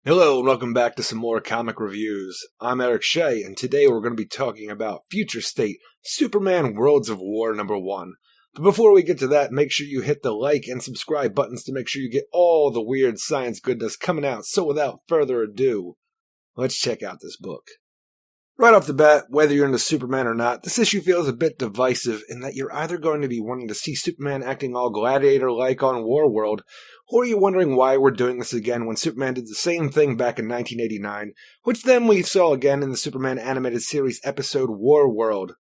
Hello and welcome back to some more comic reviews. I'm Eric Shea, and today we're going to be talking about Future State Superman Worlds of War #1. But before we get to that, make sure you hit the like and subscribe buttons to make sure you get all the weird science goodness coming out. So without further ado, let's check out this book. Right off the bat, whether you're into Superman or not, this issue feels a bit divisive in that you're either going to be wanting to see Superman acting all gladiator-like on Warworld, or you're wondering why we're doing this again when Superman did the same thing back in 1989, which then we saw again in the Superman animated series episode Warworld.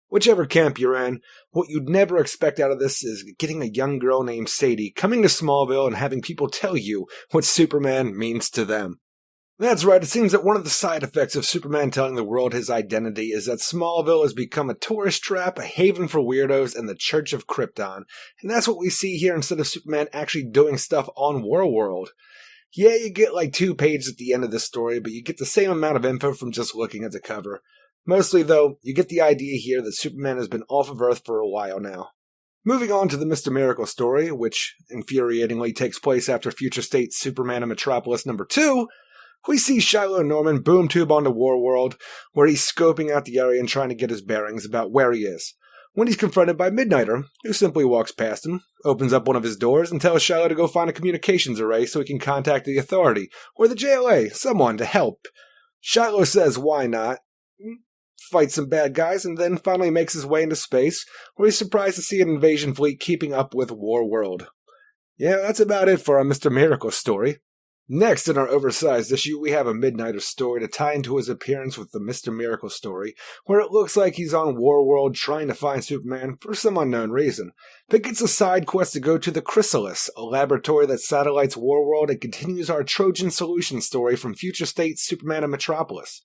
Whichever camp you're in, what you'd never expect out of this is getting a young girl named Sadie coming to Smallville and having people tell you what Superman means to them. That's right, it seems that one of the side effects of Superman telling the world his identity is that Smallville has become a tourist trap, a haven for weirdos, and the Church of Krypton. And that's what we see here instead of Superman actually doing stuff on Warworld. Yeah, you get like 2 pages at the end of this story, but you get the same amount of info from just looking at the cover. Mostly, though, you get the idea here that Superman has been off of Earth for a while now. Moving on to the Mr. Miracle story, which infuriatingly takes place after Future State Superman and Metropolis #2, we see Shiloh Norman boom tube onto Warworld, where he's scoping out the area and trying to get his bearings about where he is. When he's confronted by Midnighter, who simply walks past him, opens up one of his doors, and tells Shiloh to go find a communications array so he can contact the authority, or the JLA, someone to help. Shiloh says why not, fights some bad guys, and then finally makes his way into space, where he's surprised to see an invasion fleet keeping up with Warworld. Yeah, that's about it for our Mr. Miracle story. Next, in our oversized issue, we have a Midnighter story to tie into his appearance with the Mr. Miracle story, where it looks like he's on Warworld trying to find Superman for some unknown reason, but gets a side quest to go to the Chrysalis, a laboratory that satellites Warworld and continues our Trojan Solution story from Future State, Superman, and Metropolis.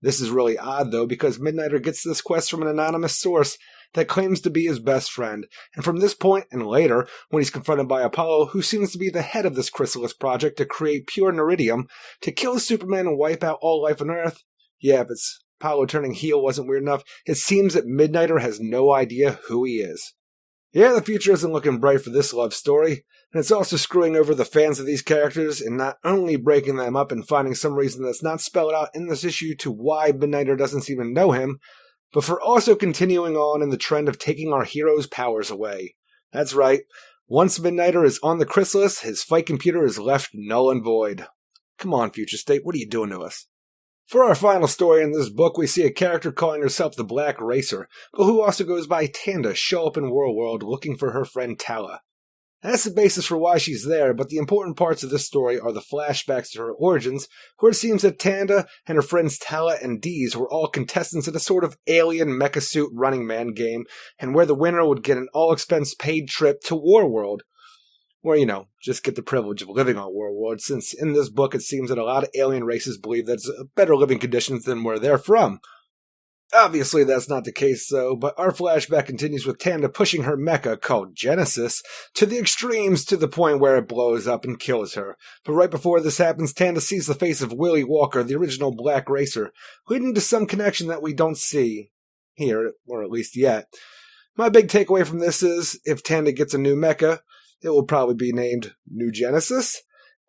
This is really odd, though, because Midnighter gets this quest from an anonymous source that claims to be his best friend, and from this point and later, when he's confronted by Apollo, who seems to be the head of this Chrysalis project to create pure Neridium, to kill Superman and wipe out all life on Earth, yeah, if it's Apollo turning heel wasn't weird enough, it seems that Midnighter has no idea who he is. Yeah, the future isn't looking bright for this love story, and it's also screwing over the fans of these characters and not only breaking them up and finding some reason that's not spelled out in this issue to why Midnighter doesn't seem to know him, but for also continuing on in the trend of taking our heroes' powers away. That's right, once Midnighter is on the Chrysalis, his fight computer is left null and void. Come on, Future State, what are you doing to us? For our final story in this book, we see a character calling herself the Black Racer, but who also goes by Tanda show up in Warworld looking for her friend Tala. That's the basis for why she's there, but the important parts of this story are the flashbacks to her origins, where it seems that Tanda and her friends Tala and Deez were all contestants in a sort of alien mecha suit Running Man game, and where the winner would get an all-expense-paid trip to Warworld, where, just get the privilege of living on Warworld, since in this book it seems that a lot of alien races believe that it's better living conditions than where they're from. Obviously that's not the case though, but our flashback continues with Tanda pushing her mecha, called Genesis, to the extremes to the point where it blows up and kills her. But right before this happens, Tanda sees the face of Willie Walker, the original Black Racer, leading to some connection that we don't see here, or at least yet. My big takeaway from this is, if Tanda gets a new mecha, it will probably be named New Genesis.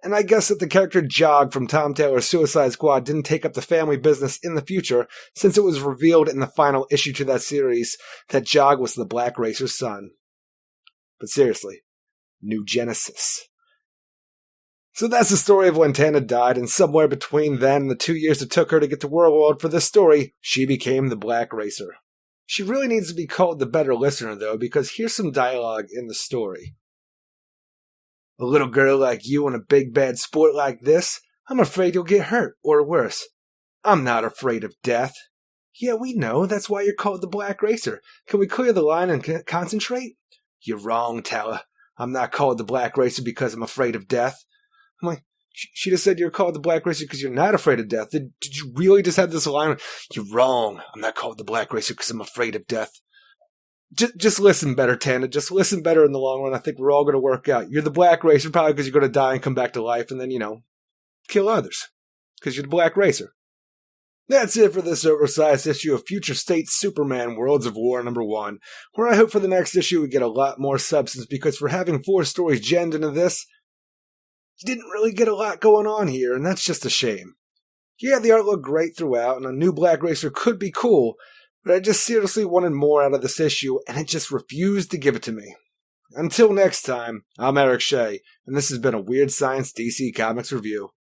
And I guess that the character Jog from Tom Taylor's Suicide Squad didn't take up the family business in the future, since it was revealed in the final issue to that series that Jog was the Black Racer's son. But seriously, New Genesis. So that's the story of when Tanda died, and somewhere between then and the 2 years it took her to get to Warworld for this story, she became the Black Racer. She really needs to be called the better listener, though, because here's some dialogue in the story. A little girl like you in a big bad sport like this, I'm afraid you'll get hurt, or worse. I'm not afraid of death. Yeah, we know, that's why you're called the Black Racer. Can we clear the line and concentrate? You're wrong, Tala. I'm not called the Black Racer because I'm afraid of death. I'm like, she just said you're called the Black Racer because you're not afraid of death. Did you really just have this line? You're wrong. I'm not called the Black Racer because I'm afraid of death. Just listen better, Tanda. Just listen better in the long run. I think we're all going to work out. You're the Black Racer probably because you're going to die and come back to life and then, kill others. Because you're the Black Racer. That's it for this oversized issue of Future State Superman Worlds of War #1, where I hope for the next issue we get a lot more substance because for having 4 stories jammed into this, You didn't really get a lot going on here, and that's just a shame. Yeah, the art looked great throughout, and a new Black Racer could be cool, but I just seriously wanted more out of this issue, and it just refused to give it to me. Until next time, I'm Eric Shea, and this has been a Weird Science DC Comics review.